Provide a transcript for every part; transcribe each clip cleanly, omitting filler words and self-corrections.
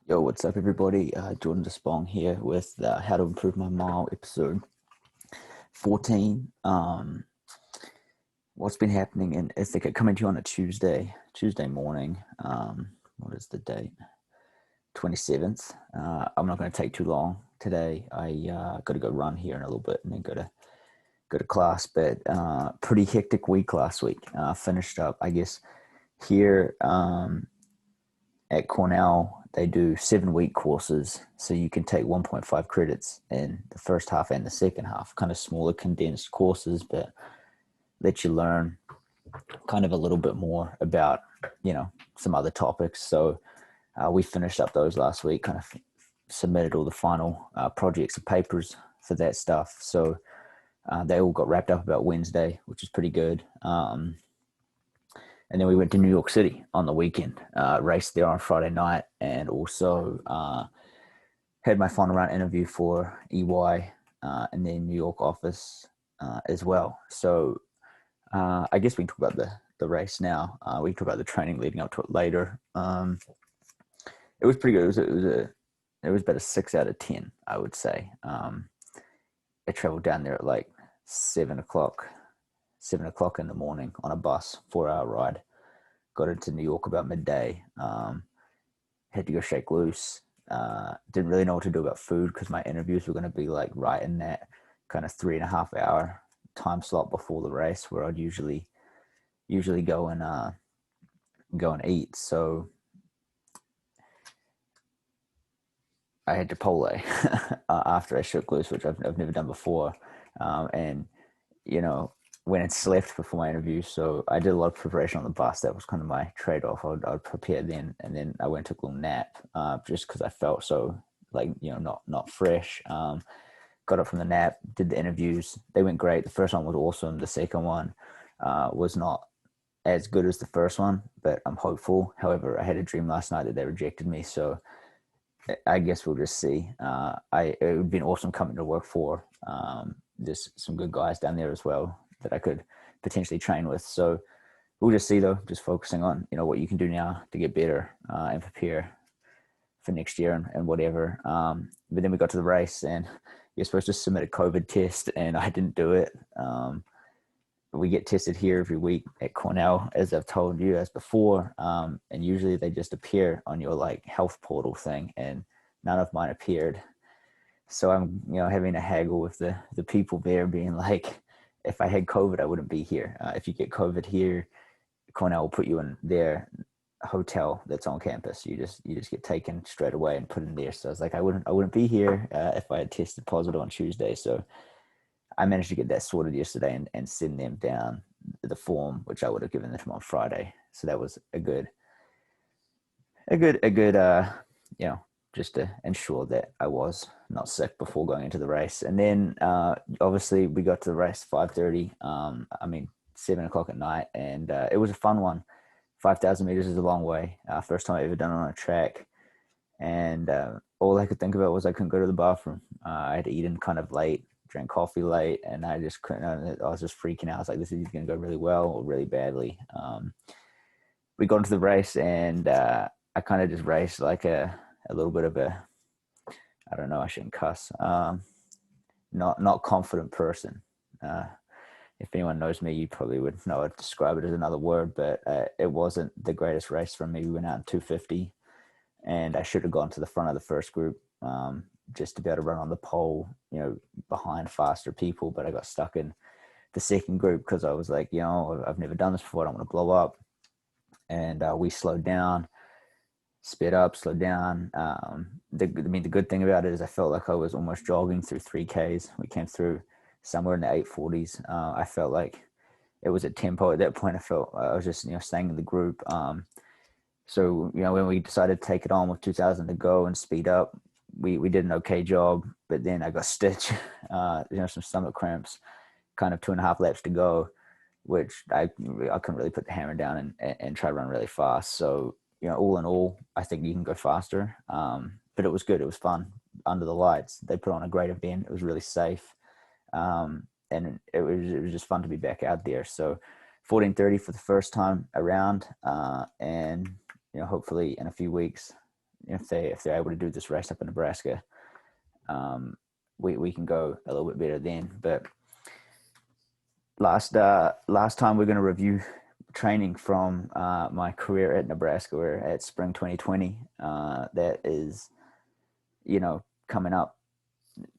Yo, what's up, everybody? Jordan here with How to Improve My Mile, episode 14. What's been happening, and it's like coming to you on a Tuesday morning. What is the date? 27th. I'm not going to take too long today. I got to go run here in a little bit and then go to class. But pretty hectic week last week. Finished up, I guess, here. At Cornell, they do 7-week courses, so you can take 1.5 credits in the first half and the second half, kind of smaller, condensed courses, but let you learn kind of a little bit more about, some other topics. So we finished up those last week, kind of submitted all the final projects and papers for that stuff. So they all got wrapped up about Wednesday, which is pretty good. And then we went to New York City on the weekend, raced there on Friday night, and also had my final round interview for EY in their New York office as well. So I guess we can talk about the race now. We can talk about the training leading up to it later. It was pretty good. It was about a 6 out of 10, I would say. I traveled down there at like 7 o'clock in the morning on a bus, 4-hour ride. Got into New York about midday. Had to go shake loose. Didn't really know what to do about food because my interviews were going to be like right in that kind of 3.5 hour time slot before the race, where I'd usually go and eat. So I had Chipotle after I shook loose, which I've never done before, and went and slept before my interview. So I did a lot of preparation on the bus. That was kind of my trade-off. I'd prepare then, and then I went and took a little nap just because I felt so like not fresh. Got up from the nap, did the interviews. They went great. The first one was awesome. The second one was not as good as the first one, but I'm hopeful. However, I had a dream last night that they rejected me, so I guess we'll just see. It would be awesome coming to work for. There's some good guys down there as well that I could potentially train with. So we'll just see, though. Just focusing on what you can do now to get better and prepare for next year and whatever. But then we got to the race, and you're supposed to submit a COVID test, and I didn't do it. We get tested here every week at Cornell, as I've told you as before, and usually they just appear on your like health portal thing, and none of mine appeared. So I'm having a haggle with the people there, being like, if I had COVID, I wouldn't be here. If you get COVID here, Cornell will put you in their hotel that's on campus. You just get taken straight away and put in there. So I was like, I wouldn't be here if I had tested positive on Tuesday. So I managed to get that sorted yesterday and send them down the form, which I would have given them on Friday. So that was a good, just to ensure that I was not sick before going into the race. And then obviously we got to the race 5:30. 7 o'clock at night, and it was a fun one. 5,000 meters is a long way. First time I ever done it on a track, and all I could think about was I couldn't go to the bathroom. I had to eat in kind of late, drank coffee late, and I just couldn't. I was just freaking out. I was like, this is going to go really well or really badly. We got into the race, and I kind of just raced like a little bit of a, I don't know, I shouldn't cuss, not confident person. If anyone knows me, you probably would know I'd describe it as another word, but it wasn't the greatest race for me. We went out in 250, and I should have gone to the front of the first group just to be able to run on the pole, behind faster people, but I got stuck in the second group because I was like, I've never done this before. I don't want to blow up. And we slowed down, sped up, slowed down. The good thing about it is I felt like I was almost jogging through 3Ks. We came through somewhere in the 840s. I felt like it was at tempo at that point. I felt I was just staying in the group. So when we decided to take it on with 2,000 to go and speed up, we did an okay job. But then I got stitched, some stomach cramps, kind of 2.5 laps to go, which I couldn't really put the hammer down and try to run really fast. So all in all, I think you can go faster. But it was good. It was fun under the lights. They put on a great event. It was really safe. And it was just fun to be back out there. So 14:30 for the first time around, and hopefully in a few weeks, if they're able to do this race up in Nebraska, we can go a little bit better then. But last time we're going to review training from my career at Nebraska. We're at Spring 2020. That is, coming up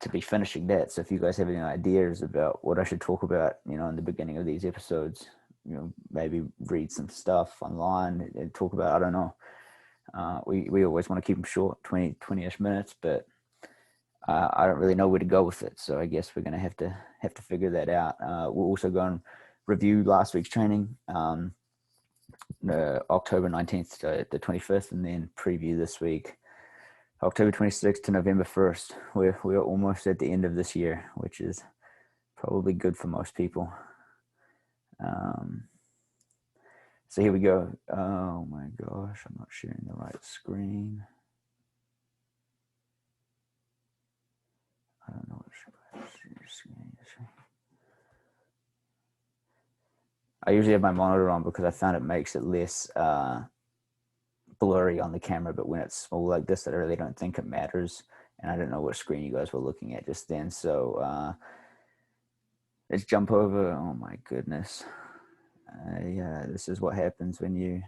to be finishing that. So if you guys have any ideas about what I should talk about, in the beginning of these episodes, maybe read some stuff online and talk about, I don't know. We always want to keep them short, 20-ish minutes, but I don't really know where to go with it. So I guess we're going to have to figure that out. We'll also go and review last week's training, October 19th to the 25th, and then preview this week, October 26th to November 1st. We're almost at the end of this year, which is probably good for most people. So here we go. Oh my gosh, I'm not sharing the right screen. I don't know what screen is. I usually have my monitor on because I found it makes it less blurry on the camera, but when it's small like this, I really don't think it matters. And I don't know what screen you guys were looking at just then. So let's jump over. Oh my goodness. Yeah, this is what happens when you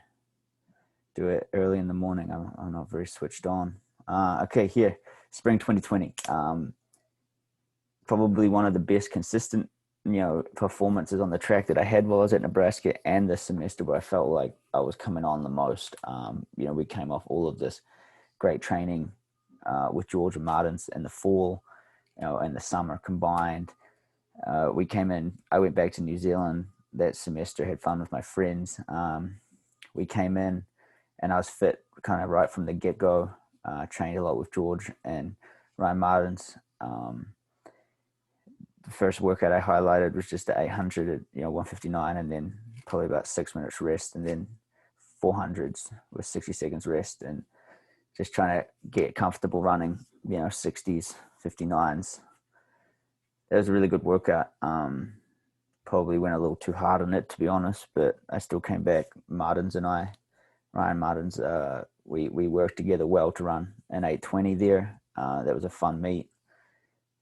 do it early in the morning. I'm not very switched on. Okay, here, Spring 2020. Probably one of the best consistent, performances on the track that I had while I was at Nebraska and this semester, where I felt like I was coming on the most. We came off all of this great training with George and Martins in the fall, and the summer combined. We came in, I went back to New Zealand that semester, had fun with my friends. We came in and I was fit kind of right from the get-go. Trained a lot with George and Ryan Martins. The first workout I highlighted was just the 800 at 159, and then probably about 6 minutes rest, and then 400s with 60 seconds rest, and just trying to get comfortable running 60s, 59s. It was a really good workout. Probably went a little too hard on it, to be honest, but I still came back. Martins and I, Ryan Martins, we worked together well to run an 820 there. That was a fun meet.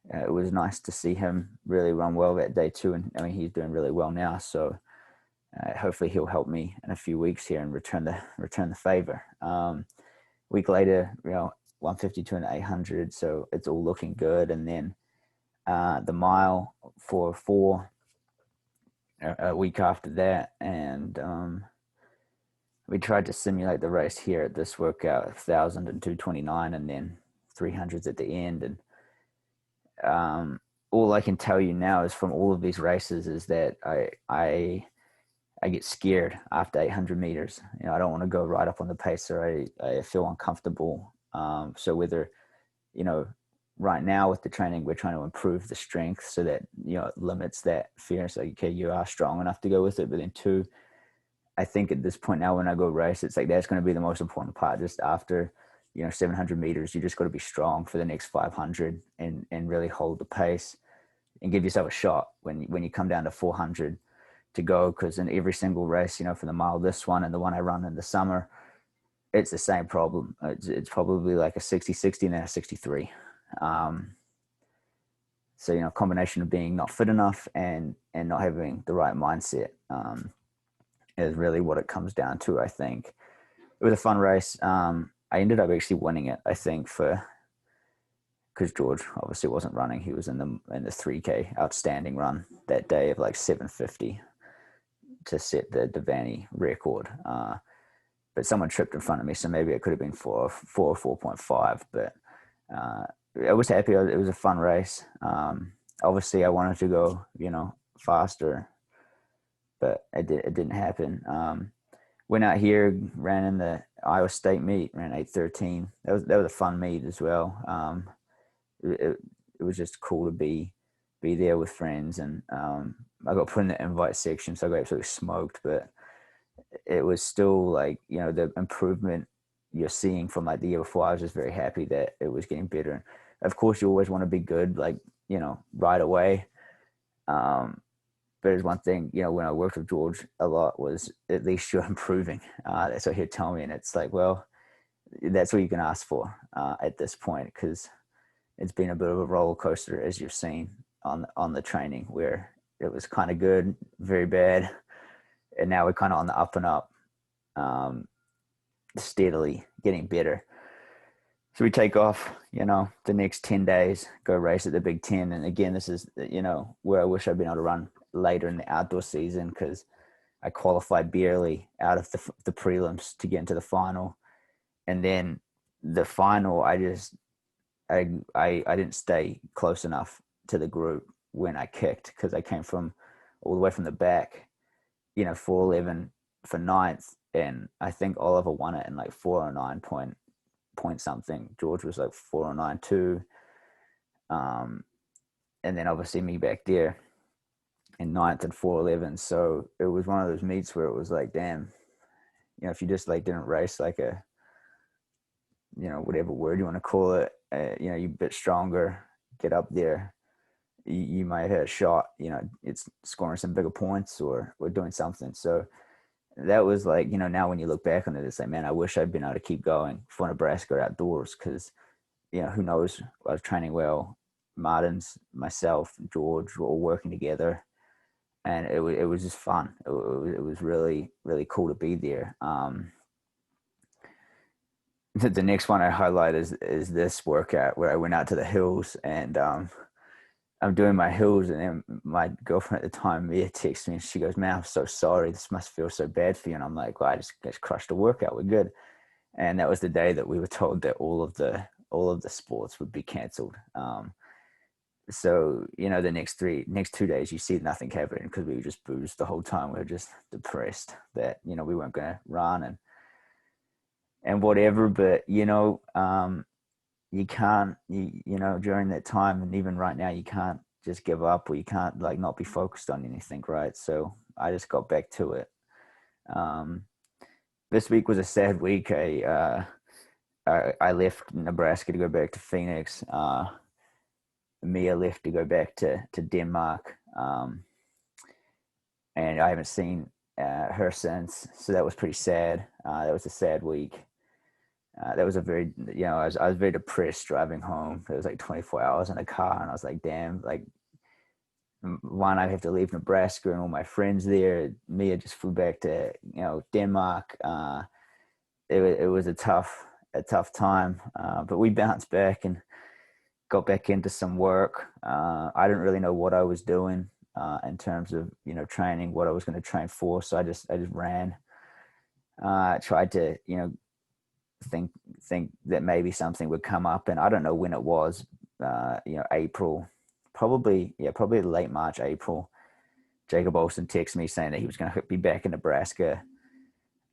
It was nice to see him really run well that day too, and I mean he's doing really well now. So hopefully he'll help me in a few weeks here and return the favor. Week later, 152 and 800, so it's all looking good. And then the mile for 4 a week after that, and we tried to simulate the race here at this workout, 1,000 and 229, and then 300s at the end. And all I can tell you now is from all of these races is that I get scared after 800 meters. I don't want to go right up on the pacer. I feel uncomfortable. So whether, right now with the training, we're trying to improve the strength so that, it limits that fear. It's like, okay, you are strong enough to go with it. But then 2, I think at this point now when I go race, it's like that's going to be the most important part. Just after 700 meters, you just got to be strong for the next 500 and really hold the pace and give yourself a shot when you come down to 400 to go. Because in every single race, for the mile, this one and the one I run in the summer, it's the same problem. It's probably like a 60-60 and then a 63. So, a combination of being not fit enough and not having the right mindset is really what it comes down to, I think. It was a fun race. I ended up actually winning it, I think, because George obviously wasn't running. He was in the 3K outstanding run that day of like 750 to set the Devaney record. But someone tripped in front of me, so maybe it could have been 4 or 4.5. But I was happy. It was a fun race. Obviously, I wanted to go, faster, but it didn't happen. Went out here, ran in the Iowa State meet, ran 8:13. That was a fun meet as well. It was just cool to be there with friends, and I got put in the invite section, so I got absolutely smoked. But it was still like the improvement you're seeing from like the year before. I was just very happy that it was getting better. Of course, you always want to be good, like right away. But there's one thing, when I worked with George a lot was at least you're improving. That's what he'd tell me. And it's like, well, that's all you can ask for at this point, because it's been a bit of a roller coaster, as you've seen on the training, where it was kind of good, very bad, and now we're kind of on the up and up, steadily getting better. So we take off, the next 10 days, go race at the Big Ten. And again, this is, where I wish I'd been able to run later in the outdoor season, because I qualified barely out of the prelims to get into the final. And then the final, I didn't stay close enough to the group when I kicked, because I came from all the way from the back, 4:11 for ninth. And I think Oliver won it in like 4:09 point something. George was like 4:09 too. And then obviously me back there in ninth and 4:11. So it was one of those meets where it was like, damn, if you just like didn't race like a, whatever word you want to call it, you're a bit stronger, get up there, you might have had a shot, it's scoring some bigger points or doing something. So that was like, now when you look back on it, it's like, man, I wish I'd been able to keep going for Nebraska outdoors, because, who knows, I was training well. Martin's, myself, George were all working together, and it was just fun. It was really, really cool to be there. The next one I highlight is this workout where I went out to the hills, and I'm doing my hills, and then my girlfriend at the time, Mia, texts me, and she goes, "Man, I'm so sorry. This must feel so bad for you." And I'm like, "Well, I just crushed a workout. We're good." And that was the day that we were told that all of the sports would be canceled. So the next 2 days, you see nothing happening, because we were just boozed the whole time. We were just depressed that we weren't going to run and whatever. But you can't, during that time, and even right now, you can't just give up, or you can't like not be focused on anything, right? So I just got back to it. This week was a sad week. I left Nebraska to go back to Phoenix. Mia left to go back to Denmark, and I haven't seen her since. So that was pretty sad. That was a sad week. That was a very, I was very depressed driving home. It was like 24 hours in a car, and I was like, damn, like, one, I have to leave Nebraska and all my friends there. Mia just flew back to, Denmark. It was a tough time, but we bounced back and got back into some work. I didn't really know what I was doing in terms of, training, what I was going to train for. So I just ran. Tried to, think that maybe something would come up, and I don't know when it was. April, probably late March, April. Jacob Olsen texted me saying that he was going to be back in Nebraska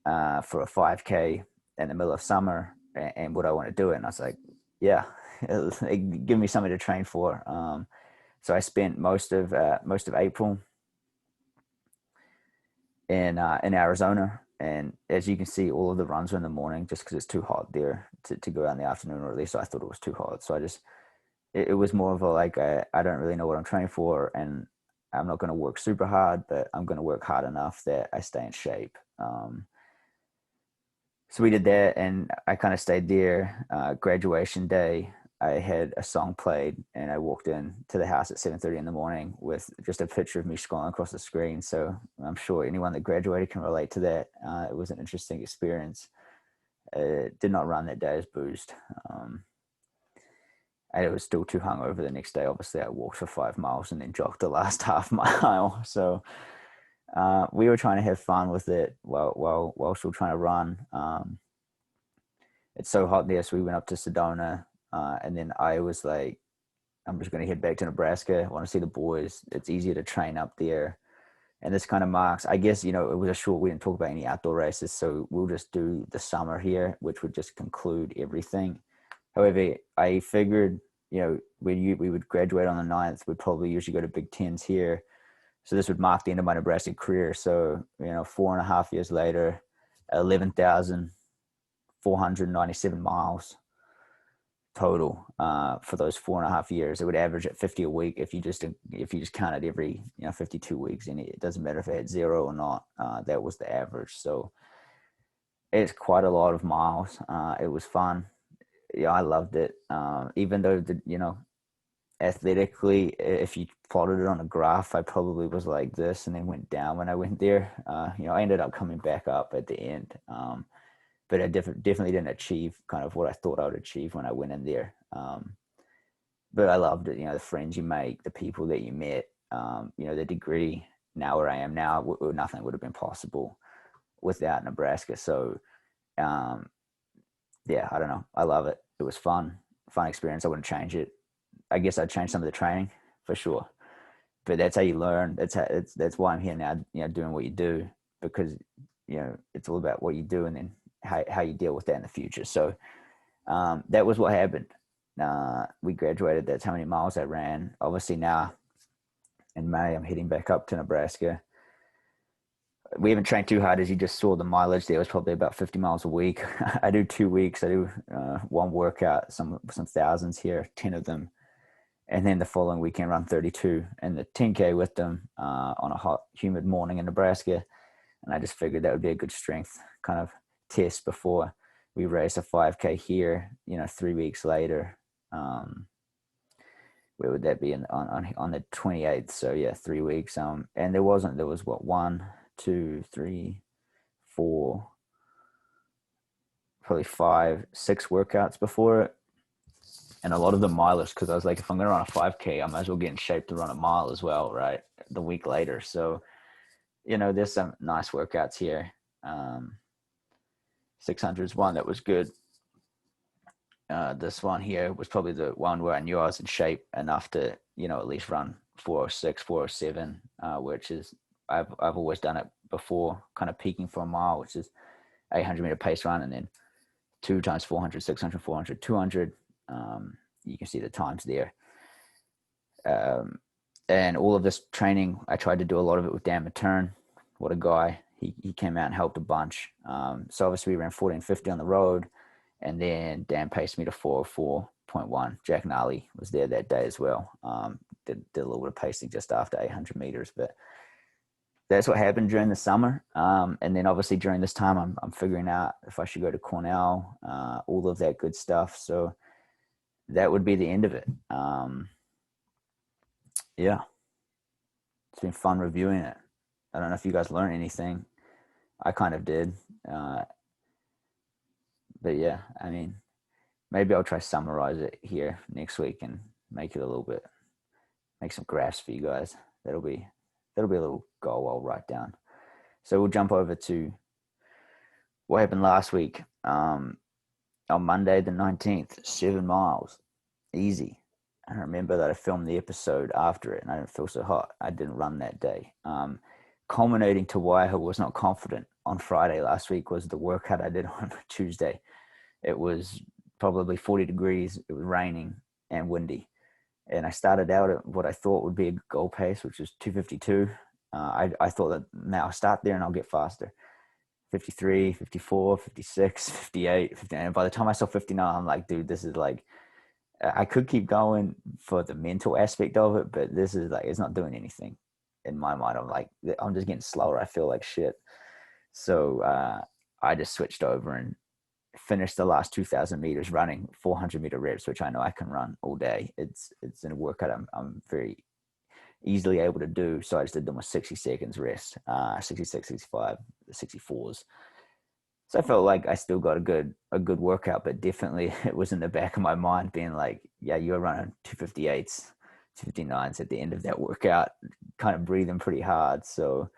for a 5K in the middle of summer, and would I want to do it? And I was like, yeah, give me something to train for. So I spent most of April in Arizona. And as you can see, all of the runs were in the morning, just because it's too hot there to go out in the afternoon, or at least I thought it was too hot. So it was more of a like, I don't really know what I'm training for, and I'm not going to work super hard, but I'm going to work hard enough that I stay in shape. So we did that, and I kind of stayed there. Graduation day, I had a song played, and I walked in to the house at 7:30 in the morning with just a picture of me scrolling across the screen. So I'm sure anyone that graduated can relate to that. It was an interesting experience. Did not run that day, as boozed. I was still too hungover the next day. Obviously, I walked for 5 miles and then jogged the last half mile. So we were trying to have fun with it while still trying to run. It's so hot there, so we went up to Sedona. And then I was like, I'm just going to head back to Nebraska. I want to see the boys. It's easier to train up there. And this kind of marks, I guess, it was a short, we didn't talk about any outdoor races. So we'll just do the summer here, which would just conclude everything. However, I figured, we would graduate on the 9th. We'd probably usually go to Big Tens here. So this would mark the end of my Nebraska career. So, 4.5 years later, 11,497 miles total for those 4.5 years. It would average at 50 a week if you just counted every 52 weeks, and it doesn't matter if it had 0 or not. That was the average. So It's quite a lot of miles. It was fun. Yeah, I loved it. Even though athletically, if you plotted it on a graph, I probably was like this and then went down when I went there. I ended up coming back up at the end. But I definitely didn't achieve kind of what I thought I would achieve when I went in there. But I loved it. The friends you make, the people that you met, the degree. Now where I am now, nothing would have been possible without Nebraska. So, yeah, I don't know. I love it. It was fun experience. I wouldn't change it. I guess I'd change some of the training for sure. But that's how you learn. That's why I'm here now. Doing what you do, because it's all about what you do and then how you deal with that in the future. So that was what happened. We graduated. That's how many miles I ran. Obviously now in May, I'm heading back up to Nebraska. We haven't trained too hard, as you just saw. The mileage there was probably about 50 miles a week. I do 2 weeks. I do one workout, some thousands here, 10 of them. And then the following weekend, run 32 and the 10K with them on a hot, humid morning in Nebraska. And I just figured that would be a good strength kind of test before we race a 5K here, 3 weeks later. Where would that be on the 28th? So yeah, 3 weeks. And there was what, 1, 2, 3, 4, probably 5, 6 workouts before it. And a lot of the milers, because I was like, if I'm going to run a 5K, I might as well get in shape to run a mile as well, right? The week later. So, there's some nice workouts here. 600 is one that was good. This one here was probably the one where I knew I was in shape enough to, at least run 406, 407, which is, I've always done it before, kind of peaking for a mile, which is 800-meter pace run, and then 2 times 400, 600, 400, 200. You can see the times there. And all of this training, I tried to do a lot of it with Dan Matern. What a guy. He came out and helped a bunch. So obviously we ran 1450 on the road, and then Dan paced me to 404.1. Jack Nally was there that day as well. Did a little bit of pacing just after 800 meters, but that's what happened during the summer. And then obviously during this time, I'm figuring out if I should go to Cornell, all of that good stuff. So that would be the end of it. Yeah, it's been fun reviewing it. I don't know if you guys learned anything. I kind of did. But yeah, I mean, maybe I'll try summarize it here next week and make some graphs for you guys. That'll be a little goal I'll write down. So we'll jump over to what happened last week. On Monday the 19th, 7 miles, easy. I remember that I filmed the episode after it and I didn't feel so hot. I didn't run that day. Culminating to why I was not confident on Friday last week was the workout I did on Tuesday. It was probably 40 degrees. It was raining and windy. And I started out at what I thought would be a goal pace, which was 252. I thought that now I'll start there and I'll get faster. 53, 54, 56, 58, 59. And by the time I saw 59, I'm like, dude, this is like, I could keep going for the mental aspect of it, but this is like, it's not doing anything in my mind. I'm like, I'm just getting slower. I feel like shit. So I just switched over and finished the last 2,000 meters running 400-meter reps, which I know I can run all day. It's in a workout I'm very easily able to do. So I just did them with 60 seconds rest, 66, 65, 64s. So I felt like I still got a good workout, but definitely it was in the back of my mind being like, yeah, you're running 258s, 259s at the end of that workout, kind of breathing pretty hard. So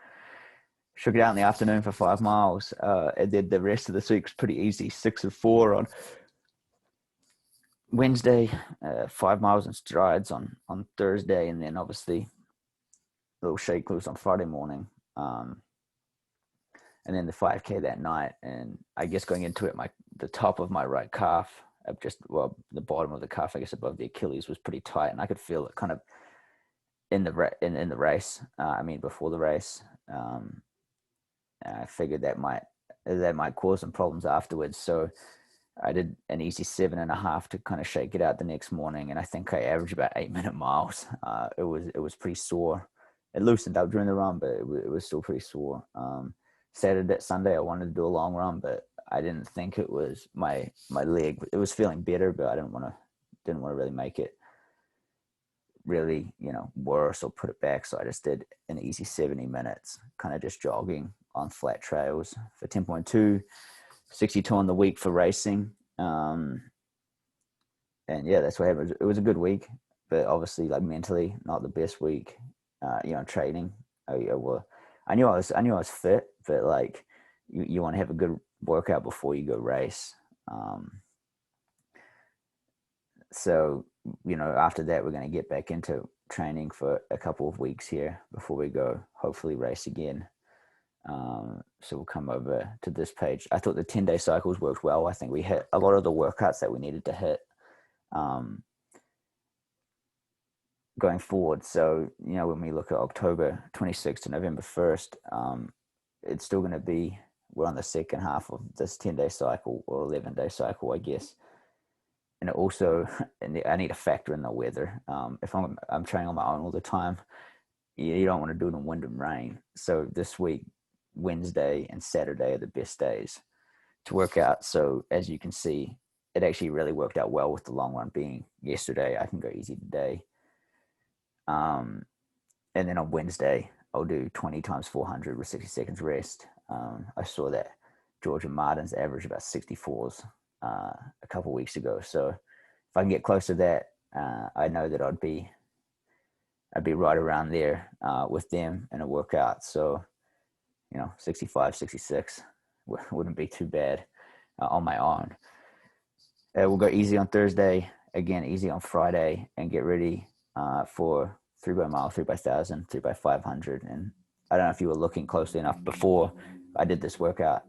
shook it out in the afternoon for 5 miles. And then the rest of this week was pretty easy. 6 and 4 on Wednesday, 5 miles in strides on Thursday, and then obviously little shake loose on Friday morning. And then the 5K that night. And I guess going into it, the top of my right calf, the bottom of the calf, I guess above the Achilles, was pretty tight, and I could feel it kind of in the race. Before the race. I figured that might cause some problems afterwards. So I did an easy 7.5 to kind of shake it out the next morning, and I think I averaged about 8-minute miles. It was pretty sore. It loosened up during the run, but it was still pretty sore. Sunday I wanted to do a long run, but I didn't think it was my leg. It was feeling better, but I didn't want to really make it really, worse or put it back. So I just did an easy 70 minutes, kind of just jogging on flat trails for 10.2, 62 on the week for racing. And yeah, that's what happened. It was a good week, but obviously like mentally not the best week. Training. I knew I was fit, but like you want to have a good workout before you go race. So after that, we're going to get back into training for a couple of weeks here before we go hopefully race again. So we'll come over to this page. I thought the 10-day cycles worked well. I think we hit a lot of the workouts that we needed to hit going forward. So, when we look at October 26th to November 1st, it's still going to be, we're on the second half of this 10-day cycle or 11-day cycle, I guess. And it also, I need to factor in the weather. If I'm training on my own all the time, you don't want to do it in wind and rain. So this week, Wednesday and Saturday are the best days to work out. So as you can see, it actually really worked out well with the long run being yesterday. I can go easy today. And then on Wednesday, I'll do 20 times 400 with 60 seconds rest. I saw that George and Martin's average about 64s a couple weeks ago. So if I can get close to that, I know that I'd be right around there with them in a workout. So, 65, 66 wouldn't be too bad on my own. We'll go easy on Thursday, again, easy on Friday, and get ready for 3x mile, 3x1,000, 3x500. And I don't know if you were looking closely enough before. I did this workout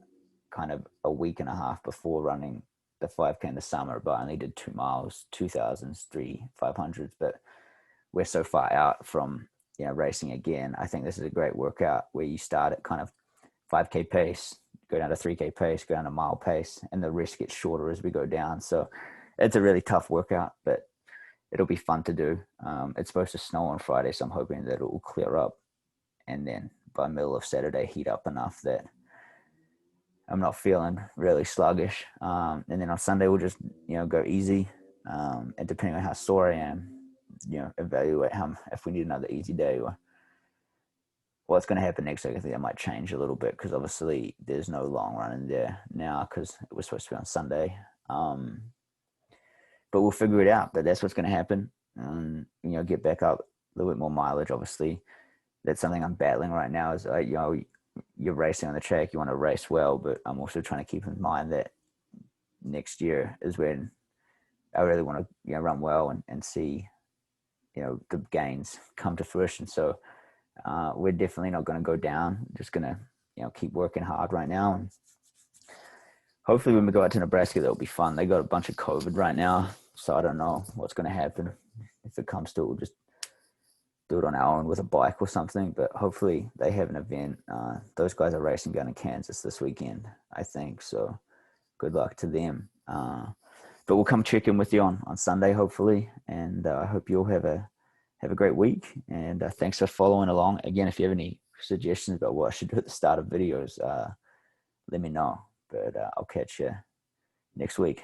kind of a week and a half before running the 5K in the summer, but I only did 2 miles, 2,000s, 3x500s. But we're so far out from racing again. I think this is a great workout where you start at kind of 5K pace, go down to 3K pace, go down to mile pace, and the rest gets shorter as we go down. So it's a really tough workout, but it'll be fun to do. It's supposed to snow on Friday, so I'm hoping that it will clear up, and then by middle of Saturday heat up enough that I'm not feeling really sluggish. And then on Sunday we'll just go easy, and depending on how sore I am, evaluate if we need another easy day or what's going to happen next week. I think that might change a little bit because obviously there's no long run in there now because it was supposed to be on Sunday. But we'll figure it out. But that's what's going to happen. Get back up a little bit more mileage. Obviously, that's something I'm battling right now. Is you're racing on the track, you want to race well, but I'm also trying to keep in mind that next year is when I really want to run well and see the gains come to fruition. So we're definitely not going to go down. Just going to keep working hard right now, and hopefully when we go out to Nebraska that'll be fun. They got a bunch of COVID right now, so I don't know what's going to happen. If it comes to it, we'll just do it on our own with a bike or something, but hopefully they have an event. Those guys are racing down in Kansas this weekend, I think, so good luck to them. But we'll come check in with you on Sunday, hopefully, and I hope you'll have a great week, and thanks for following along. Again, if you have any suggestions about what I should do at the start of videos, let me know, but I'll catch you next week.